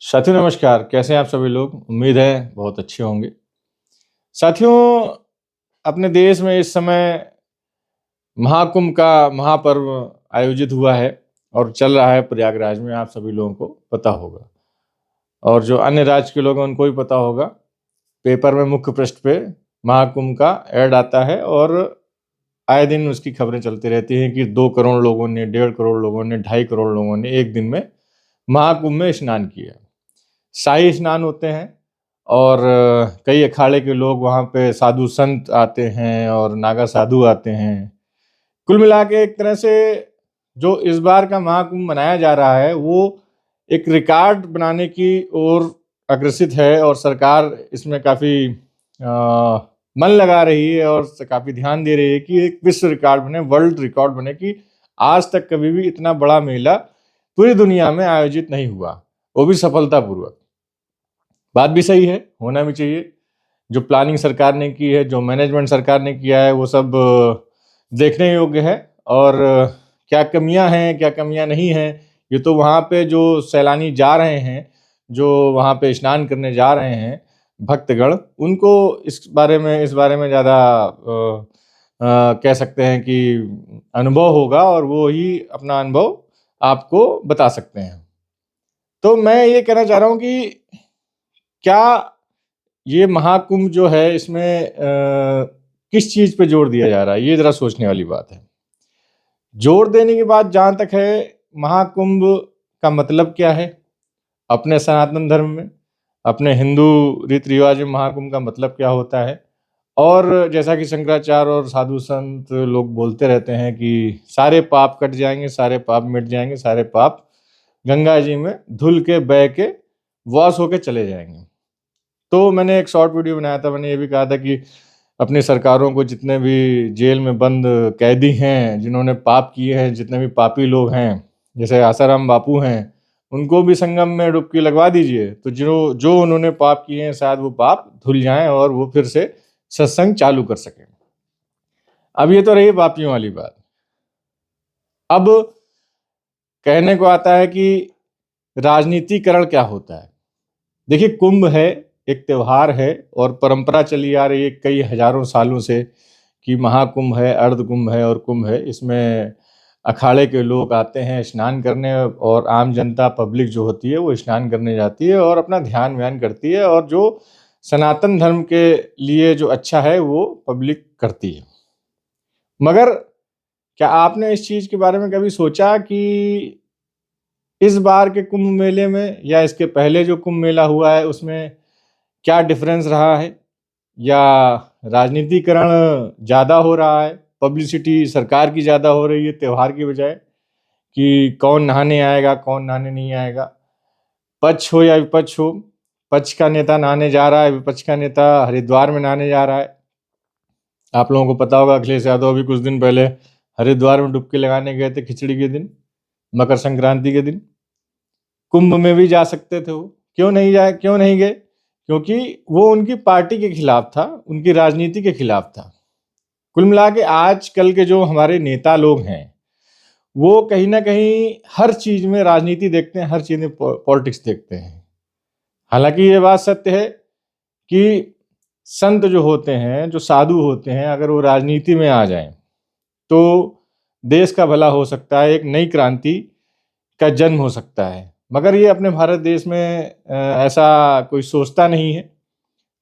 साथियों नमस्कार, कैसे हैं आप सभी लोग? उम्मीद है बहुत अच्छे होंगे। साथियों, अपने देश में इस समय महाकुंभ का महापर्व आयोजित हुआ है और चल रहा है प्रयागराज में, आप सभी लोगों को पता होगा। और जो अन्य राज्य के लोग हैं उनको भी पता होगा। पेपर में मुख्य पृष्ठ पे महाकुंभ का ऐड आता है और आए दिन उसकी खबरें चलती रहती हैं कि 2 करोड़ लोगों ने, 1.5 करोड़ लोगों ने, 2.5 करोड़ लोगों ने एक दिन में महाकुंभ में स्नान किया। शाही स्नान होते हैं और कई अखाड़े के लोग वहाँ पे साधु संत आते हैं और नागा साधु आते हैं। कुल मिला के एक तरह से जो इस बार का महाकुंभ मनाया जा रहा है वो एक रिकॉर्ड बनाने की ओर अग्रसित है और सरकार इसमें काफ़ी मन लगा रही है और काफ़ी ध्यान दे रही है कि एक विश्व रिकॉर्ड बने, वर्ल्ड रिकॉर्ड बने कि आज तक कभी भी इतना बड़ा मेला पूरी दुनिया में आयोजित नहीं हुआ, वो भी सफलतापूर्वक। बात भी सही है, होना भी चाहिए। जो प्लानिंग सरकार ने की है, जो मैनेजमेंट सरकार ने किया है, वो सब देखने योग्य है। और क्या कमियां हैं, क्या कमियां नहीं हैं, ये तो वहाँ पे जो सैलानी जा रहे हैं, जो वहाँ पे स्नान करने जा रहे हैं भक्तगण, उनको इस बारे में ज़्यादा कह सकते हैं कि अनुभव होगा और वो ही अपना अनुभव आपको बता सकते हैं। तो मैं ये कहना चाह रहा हूँ कि क्या ये महाकुंभ जो है इसमें किस चीज़ पे जोर दिया जा रहा है, ये ज़रा सोचने वाली बात है। जोर देने की बात जहाँ तक है, महाकुंभ का मतलब क्या है अपने सनातन धर्म में, अपने हिंदू रीति रिवाज में महाकुंभ का मतलब क्या होता है। और जैसा कि शंकराचार्य और साधु संत लोग बोलते रहते हैं कि सारे पाप कट जाएंगे, सारे पाप मिट जाएंगे, सारे पाप गंगा जी में धुल के बह के वॉश होके चले जाएंगे। तो मैंने एक शॉर्ट वीडियो बनाया था, मैंने ये भी कहा था कि अपनी सरकारों को जितने भी जेल में बंद कैदी हैं, जिन्होंने पाप किए हैं, जितने भी पापी लोग हैं, जैसे आसाराम बापू हैं, उनको भी संगम में डुबकी लगवा दीजिए। तो जो जो उन्होंने पाप किए हैं शायद वो पाप धुल जाएं और वो फिर से सत्संग चालू कर सकें। अब ये तो रही पापियों वाली बात। अब कहने को आता है कि राजनीतिकरण क्या होता है। देखिए, कुंभ है, एक त्योहार है और परंपरा चली आ रही है कई हजारों सालों से कि महाकुंभ है, अर्ध कुंभ है और कुंभ है। इसमें अखाड़े के लोग आते हैं स्नान करने और आम जनता पब्लिक जो होती है वो स्नान करने जाती है और अपना ध्यान व्यान करती है और जो सनातन धर्म के लिए जो अच्छा है वो पब्लिक करती है। मगर क्या आपने इस चीज़ के बारे में कभी सोचा कि इस बार के कुंभ मेले में या इसके पहले जो कुंभ मेला हुआ है उसमें क्या डिफरेंस रहा है, या राजनीतिकरण ज़्यादा हो रहा है, पब्लिसिटी सरकार की ज़्यादा हो रही है त्योहार की बजाय, कि कौन नहाने आएगा, कौन नहाने नहीं आएगा, पक्ष हो या विपक्ष हो, पक्ष का नेता नहाने जा रहा है, विपक्ष का नेता हरिद्वार में नहाने जा रहा है। आप लोगों को पता होगा अखिलेश यादव अभी कुछ दिन पहले हरिद्वार में डुबकी लगाने गए थे खिचड़ी के दिन, मकर संक्रांति के दिन। कुंभ में भी जा सकते थे वो, क्यों नहीं जाए, क्यों नहीं गए? क्योंकि वो उनकी पार्टी के खिलाफ था, उनकी राजनीति के खिलाफ था। कुल मिला के आजकल के जो हमारे नेता लोग हैं वो कहीं ना कहीं हर चीज में राजनीति देखते हैं, हर चीज में पॉलिटिक्स देखते हैं। हालांकि ये बात सत्य है कि संत जो होते हैं, जो साधु होते हैं, अगर वो राजनीति में आ जाएं तो देश का भला हो सकता है, एक नई क्रांति का जन्म हो सकता है। मगर ये अपने भारत देश में ऐसा कोई सोचता नहीं है।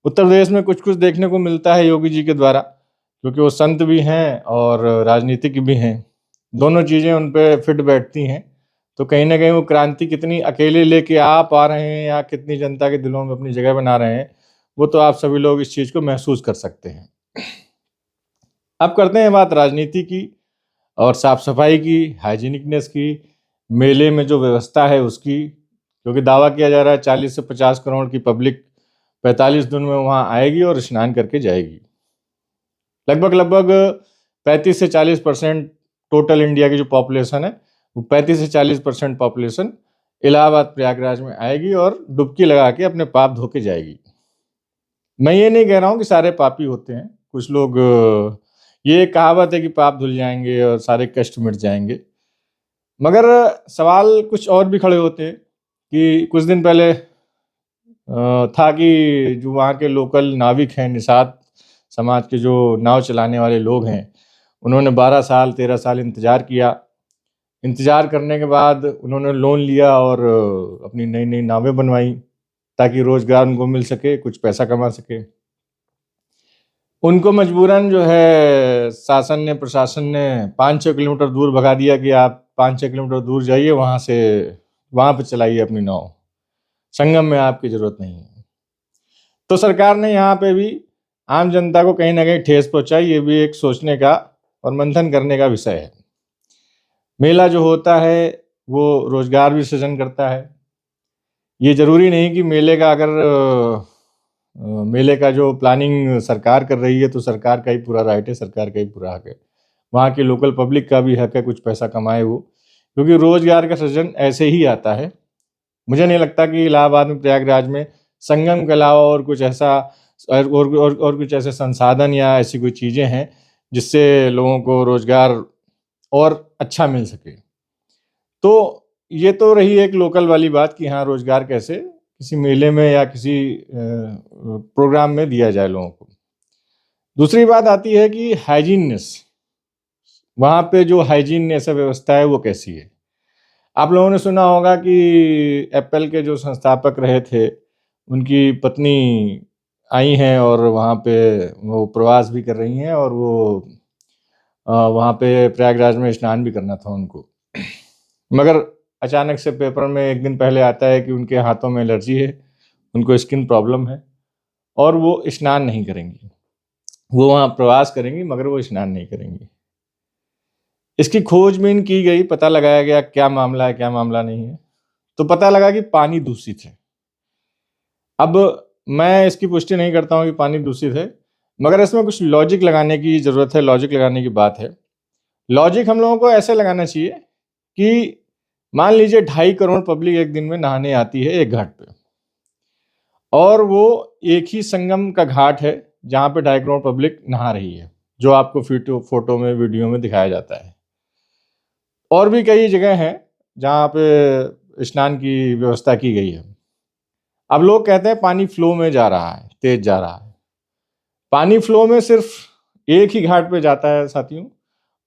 उत्तर प्रदेश में कुछ कुछ देखने को मिलता है योगी जी के द्वारा, क्योंकि वो संत भी हैं और राजनीतिक भी हैं, दोनों चीज़ें उन पे फिट बैठती हैं। तो कहीं ना कहीं वो क्रांति कितनी अकेले लेके आ पा रहे हैं या कितनी जनता के दिलों में अपनी जगह बना रहे हैं, वो तो आप सभी लोग इस चीज़ को महसूस कर सकते हैं। अब करते हैं बात राजनीति की और साफ सफाई की, हाइजीनिकनेस की, मेले में जो व्यवस्था है उसकी। क्योंकि दावा किया जा रहा है 40 से 50 करोड़ की पब्लिक 45 दिन में वहाँ आएगी और स्नान करके जाएगी। लगभग लगभग 35 से 40% टोटल इंडिया की जो पॉपुलेशन है वो 35 से 40% पॉपुलेशन इलाहाबाद प्रयागराज में आएगी और डुबकी लगा के अपने पाप धो के जाएगी। मैं ये नहीं कह रहा हूँ कि सारे पापी होते हैं, कुछ लोग ये कहावत है कि पाप धुल जाएंगे और सारे कष्ट मिट जाएंगे। मगर सवाल कुछ और भी खड़े होते हैं कि कुछ दिन पहले था कि जो वहाँ के लोकल नाविक हैं, निषाद समाज के जो नाव चलाने वाले लोग हैं, उन्होंने 12 साल 13 साल इंतज़ार किया। इंतज़ार करने के बाद उन्होंने लोन लिया और अपनी नई नई नावें बनवाई ताकि रोज़गार उनको मिल सके, कुछ पैसा कमा सके। उनको मजबूरन जो है शासन ने, प्रशासन ने 5-6 किलोमीटर दूर भगा दिया कि आप 5-6 किलोमीटर दूर जाइए, वहाँ पे चलाइए अपनी नाव, संगम में आपकी ज़रूरत नहीं है। तो सरकार ने यहाँ पे भी आम जनता को कहीं ना कहीं ठेस पहुँचाई। ये भी एक सोचने का और मंथन करने का विषय है। मेला जो होता है वो रोजगार भी सृजन करता है। ये जरूरी नहीं कि मेले का अगर मेले का जो प्लानिंग सरकार कर रही है तो सरकार का ही पूरा राइट है, सरकार का ही पूरा हक है। वहाँ की लोकल पब्लिक का भी हक है कुछ पैसा कमाए वो, क्योंकि रोजगार का सृजन ऐसे ही आता है। मुझे नहीं लगता कि इलाहाबाद में, प्रयागराज में संगम के अलावा और कुछ ऐसा और कुछ ऐसे संसाधन या ऐसी कोई चीज़ें हैं जिससे लोगों को रोजगार और अच्छा मिल सके। तो ये तो रही एक लोकल वाली बात कि हाँ, रोजगार कैसे किसी मेले में या किसी प्रोग्राम में दिया जाए लोगों को। दूसरी बात आती है कि हाइजीननेस, वहाँ पे जो हाइजीननेस व्यवस्था है वो कैसी है। आप लोगों ने सुना होगा कि एप्पल के जो संस्थापक रहे थे, उनकी पत्नी आई हैं और वहाँ पे वो प्रवास भी कर रही हैं और वो वहाँ पे प्रयागराज में स्नान भी करना था उनको। मगर अचानक से पेपर में एक दिन पहले आता है कि उनके हाथों में एलर्जी है, उनको स्किन प्रॉब्लम है और वो स्नान नहीं करेंगी। वो वहाँ प्रवास करेंगी मगर वो स्नान नहीं करेंगी। इसकी खोजबीन की गई, पता लगाया गया क्या मामला है, क्या मामला नहीं है। तो पता लगा कि पानी दूषित है। अब मैं इसकी पुष्टि नहीं करता हूँ कि पानी दूषित है, मगर इसमें कुछ लॉजिक लगाने की ज़रूरत है, लॉजिक लगाने की बात है। लॉजिक हम लोगों को ऐसे लगाना चाहिए कि मान लीजिए 2.5 करोड़ पब्लिक एक दिन में नहाने आती है एक घाट पे, और वो एक ही संगम का घाट है जहाँ पे 2.5 करोड़ पब्लिक नहा रही है, जो आपको फोटो में, वीडियो में दिखाया जाता है। और भी कई जगह हैं जहाँ पे स्नान की व्यवस्था की गई है। अब लोग कहते हैं पानी फ्लो में जा रहा है, तेज जा रहा है। पानी फ्लो में सिर्फ एक ही घाट पे जाता है साथियों,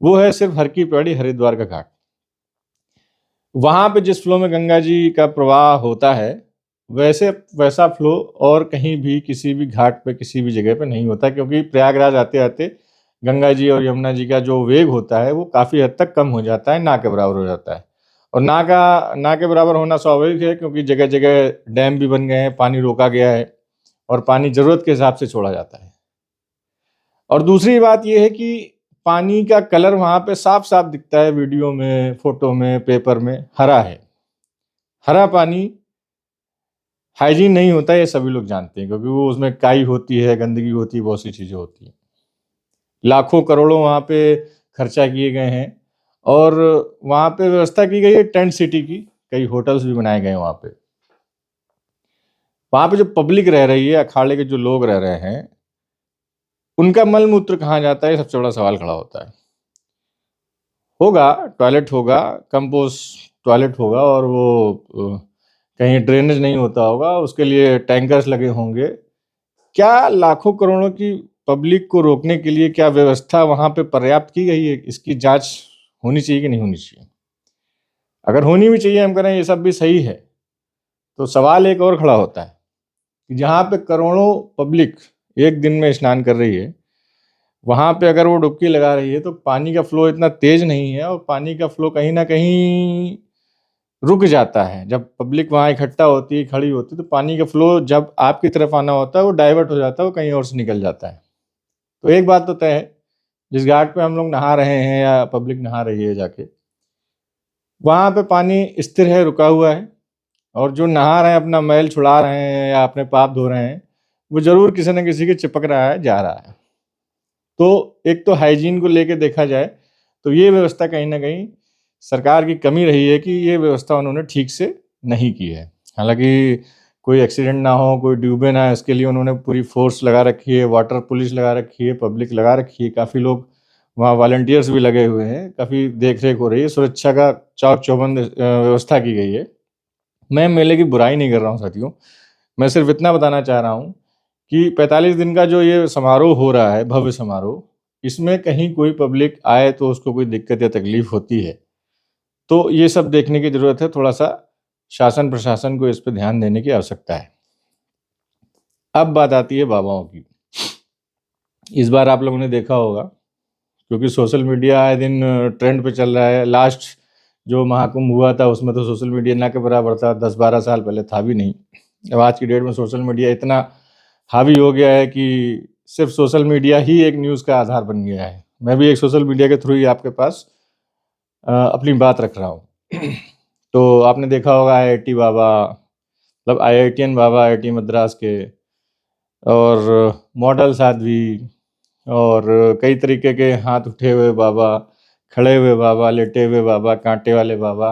वो है सिर्फ हर की पैड़ी हरिद्वार का घाट। वहाँ पे जिस फ्लो में गंगा जी का प्रवाह होता है, वैसा फ्लो और कहीं भी किसी भी घाट पे, किसी भी जगह पे नहीं होता, क्योंकि प्रयागराज आते आते गंगा जी और यमुना जी का जो वेग होता है वो काफ़ी हद तक कम हो जाता है, ना के बराबर हो जाता है। और ना के बराबर होना स्वाभाविक है, क्योंकि जगह जगह डैम भी बन गए हैं, पानी रोका गया है और पानी ज़रूरत के हिसाब से छोड़ा जाता है। और दूसरी बात यह है कि पानी का कलर वहाँ पे साफ साफ दिखता है, वीडियो में, फोटो में, पेपर में, हरा है। हरा पानी हाइजीन नहीं होता, ये सभी लोग जानते हैं, क्योंकि वो उसमें काई होती है, गंदगी होती है, बहुत सी चीज़ें होती हैं। लाखों करोड़ों वहाँ पे खर्चा किए गए हैं और वहाँ पे व्यवस्था की गई है टेंट सिटी की, कई होटल्स भी बनाए गए हैं वहाँ पे। वहाँ पे जो पब्लिक रह रही है, अखाड़े के जो लोग रह रहे हैं, उनका मल मूत्र कहाँ जाता है, सबसे बड़ा सवाल खड़ा होता है। होगा टॉयलेट, होगा कंपोस्ट टॉयलेट होगा, और वो कहीं ड्रेनेज नहीं होता होगा, उसके लिए टैंकर्स लगे होंगे। क्या लाखों करोड़ों की पब्लिक को रोकने के लिए क्या व्यवस्था वहाँ पे पर्याप्त की गई है? इसकी जांच होनी चाहिए कि नहीं होनी चाहिए? अगर होनी भी चाहिए, हम कह रहे हैं ये सब भी सही है, तो सवाल एक और खड़ा होता है कि जहाँ पे करोड़ों पब्लिक एक दिन में स्नान कर रही है, वहाँ पे अगर वो डुबकी लगा रही है तो पानी का फ्लो इतना तेज नहीं है, और पानी का फ्लो कहीं ना कहीं रुक जाता है। जब पब्लिक वहाँ इकट्ठा होती है, खड़ी होती है, तो पानी का फ्लो जब आपकी तरफ आना होता है वो डाइवर्ट हो जाता है, वो कहीं और से निकल जाता है। तो एक बात तो तय है, जिस घाट पे हम लोग नहा रहे हैं या पब्लिक नहा रही है जाके, वहाँ पे पानी स्थिर है, रुका हुआ है, और जो नहा रहे हैं, अपना मैल छुड़ा रहे हैं या अपने पाप धो रहे हैं, वो जरूर किसी न किसी के चिपक रहा है, जा रहा है। तो एक तो हाइजीन को लेके देखा जाए तो ये व्यवस्था कहीं ना कहीं सरकार की कमी रही है कि ये व्यवस्था उन्होंने ठीक से नहीं की है। हालांकि कोई एक्सीडेंट ना हो, कोई डूबे ना, इसके लिए उन्होंने पूरी फोर्स लगा रखी है, वाटर पुलिस लगा रखी है, पब्लिक लगा रखी है, काफ़ी लोग वहाँ वॉलंटियर्स भी लगे हुए हैं, काफ़ी देख रेख हो रही है, सुरक्षा का चौक चौबंद व्यवस्था की गई है। मैं मेले की बुराई नहीं कर रहा हूँ साथियों, मैं सिर्फ इतना बताना चाह रहा हूँ कि 45 दिन का जो ये समारोह हो रहा है, भव्य समारोह, इसमें कहीं कोई पब्लिक आए तो उसको कोई दिक्कत या तकलीफ होती है, तो ये सब देखने की ज़रूरत है। थोड़ा-सा शासन प्रशासन को इस पे ध्यान देने की आवश्यकता है। अब बात आती है बाबाओं की। इस बार आप लोगों ने देखा होगा, क्योंकि सोशल मीडिया आए दिन ट्रेंड पे चल रहा है। लास्ट जो महाकुंभ हुआ था उसमें तो सोशल मीडिया ना के बराबर था, 10-12 साल पहले था भी नहीं। अब आज की डेट में सोशल मीडिया इतना हावी हो गया है कि सिर्फ सोशल मीडिया ही एक न्यूज़ का आधार बन गया है। मैं भी एक सोशल मीडिया के थ्रू ही आपके पास अपनी बात रख रहा हूँ। तो आपने देखा होगा आईआईटी बाबा, मतलब आईआईटीएन बाबा, आईआईटी मद्रास के, और मॉडल साध्वी, और कई तरीके के हाथ उठे हुए बाबा, खड़े हुए बाबा, लेटे हुए बाबा, कांटे वाले बाबा,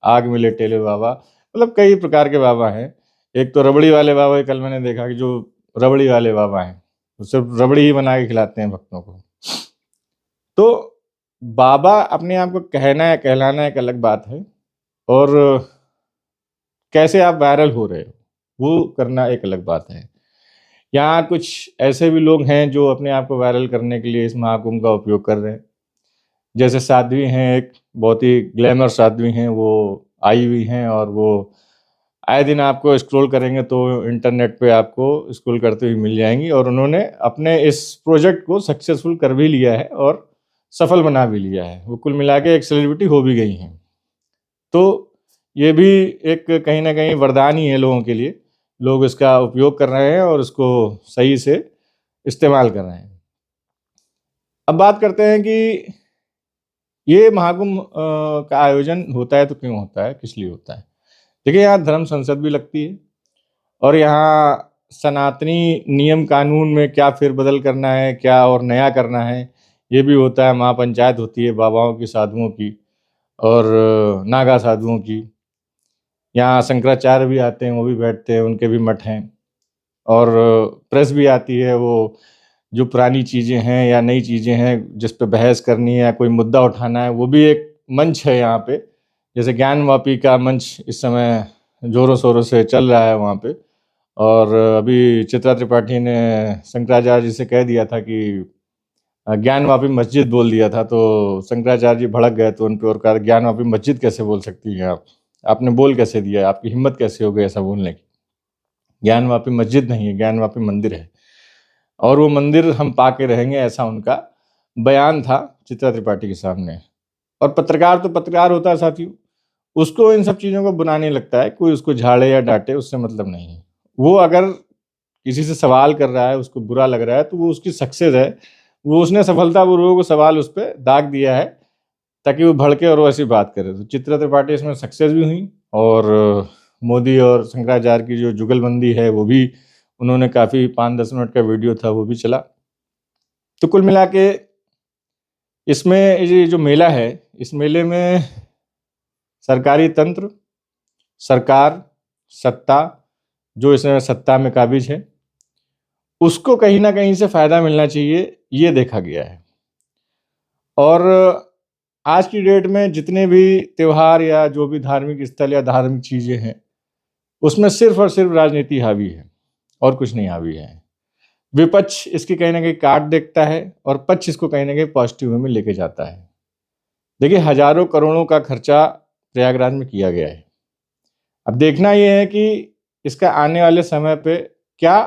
आग में लेटे हुए बाबा, मतलब कई प्रकार के बाबा हैं। एक तो रबड़ी वाले बाबा, कल मैंने देखा कि जो रबड़ी वाले बाबा हैं, वो सिर्फ रबड़ी ही बना के खिलाते हैं भक्तों को। तो बाबा अपने आप को कहना या कहलाना एक अलग बात है, और कैसे आप वायरल हो रहे हो वो करना एक अलग बात है। यहाँ कुछ ऐसे भी लोग हैं जो अपने आप को वायरल करने के लिए इस महाकुंभ का उपयोग कर रहे हैं। जैसे साध्वी हैं, एक बहुत ही ग्लैमर साध्वी हैं, वो आई हुई हैं, और वो आए दिन आपको स्क्रॉल करेंगे तो इंटरनेट पे आपको स्क्रॉल करते हुए मिल जाएंगी, और उन्होंने अपने इस प्रोजेक्ट को सक्सेसफुल कर भी लिया है और सफल बना भी लिया है। वो कुल मिला के एक सेलिब्रिटी हो भी गई हैं। तो ये भी एक कहीं ना कहीं वरदान ही है लोगों के लिए। लोग इसका उपयोग कर रहे हैं और इसको सही से इस्तेमाल कर रहे हैं। अब बात करते हैं कि ये महाकुंभ का आयोजन होता है तो क्यों होता है, किस लिए होता है। देखिए, यहाँ धर्म संसद भी लगती है, और यहाँ सनातनी नियम कानून में क्या फेरबदल करना है, क्या और नया करना है, ये भी होता है। महापंचायत होती है बाबाओं की, साधुओं की, और नागा साधुओं की। यहाँ शंकराचार्य भी आते हैं, वो भी बैठते हैं, उनके भी मठ हैं। और प्रेस भी आती है, वो जो पुरानी चीज़ें हैं या नई चीज़ें हैं जिस पे बहस करनी है या कोई मुद्दा उठाना है, वो भी एक मंच है यहाँ पे। जैसे ज्ञानवापी का मंच इस समय ज़ोरों शोरों से चल रहा है वहाँ पे। और अभी चित्रा त्रिपाठी ने शंकराचार्य जी से कह दिया था कि ज्ञानवापी मस्जिद बोल दिया था, तो शंकराचार्य जी भड़क गए तो उन पे, और कहा ज्ञानवापी मस्जिद कैसे बोल सकती हैं आप, आपने बोल कैसे दिया, आपकी हिम्मत कैसे हो गई ऐसा बोलने की। ज्ञानवापी मस्जिद नहीं है, ज्ञानवापी मंदिर है, और वो मंदिर हम पा के रहेंगे, ऐसा उनका बयान था चित्रा त्रिपाठी के सामने। और पत्रकार तो पत्रकार होता है साथियों, उसको इन सब चीज़ों को बुरा नहीं लगता है, कोई उसको झाड़े या डांटे उससे मतलब नहीं है। वो अगर किसी से सवाल कर रहा है, उसको बुरा लग रहा है, तो वो उसकी सक्सेस है। वो उसने सफलतापूर्वक वो सवाल उस पर दाग दिया है ताकि वो भड़के और वो ऐसी बात करे। तो चित्रा त्रिपाठी इसमें सक्सेस भी हुई, और मोदी और शंकराचार्य की जो जुगलबंदी है वो भी, उन्होंने काफ़ी 5-10 मिनट का वीडियो था वो भी चला। तो कुल मिला के इसमें ये जो मेला है, इस मेले में सरकारी तंत्र, सरकार, सत्ता, जो इसमें सत्ता में काबिज है, उसको कहीं ना कहीं से फ़ायदा मिलना चाहिए, ये देखा गया है। और आज की डेट में जितने भी त्यौहार या जो भी धार्मिक स्थल या धार्मिक चीज़ें हैं, उसमें सिर्फ और सिर्फ राजनीति हावी है और कुछ नहीं हावी है। विपक्ष इसकी कहीं ना कहीं काट देखता है, और पक्ष इसको कहीं ना कहीं पॉजिटिव वे में लेके जाता है। देखिए, हजारों करोड़ों का खर्चा प्रयागराज में किया गया है। अब देखना यह है कि इसका आने वाले समय पे क्या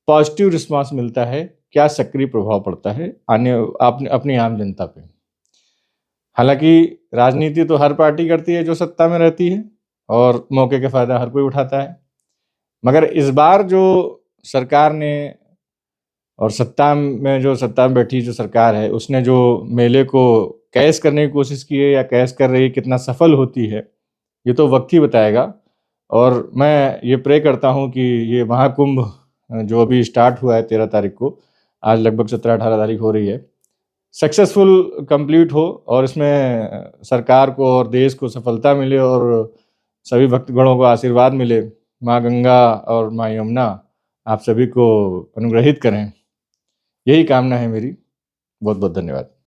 पॉजिटिव रिस्पांस मिलता है, क्या सक्रिय प्रभाव पड़ता है अपनी आम जनता पे। हालांकि राजनीति तो हर पार्टी करती है जो सत्ता में रहती है, और मौके का फायदा हर कोई उठाता है। मगर इस बार जो सरकार ने, और सत्ता में बैठी जो सरकार है, उसने जो मेले को कैश करने की कोशिश की है या कैश कर रही है, कितना सफल होती है, ये तो वक्त ही बताएगा। और मैं ये प्रे करता हूँ कि ये महाकुंभ जो अभी स्टार्ट हुआ है 13 तारीख को, आज लगभग 17-18 तारीख हो रही है, सक्सेसफुल कंप्लीट हो, और इसमें सरकार को और देश को सफलता मिले, और सभी भक्तगणों को आशीर्वाद मिले। माँ गंगा और माँ यमुना आप सभी को अनुग्रहित करें, यही कामना है मेरी। बहुत बहुत धन्यवाद।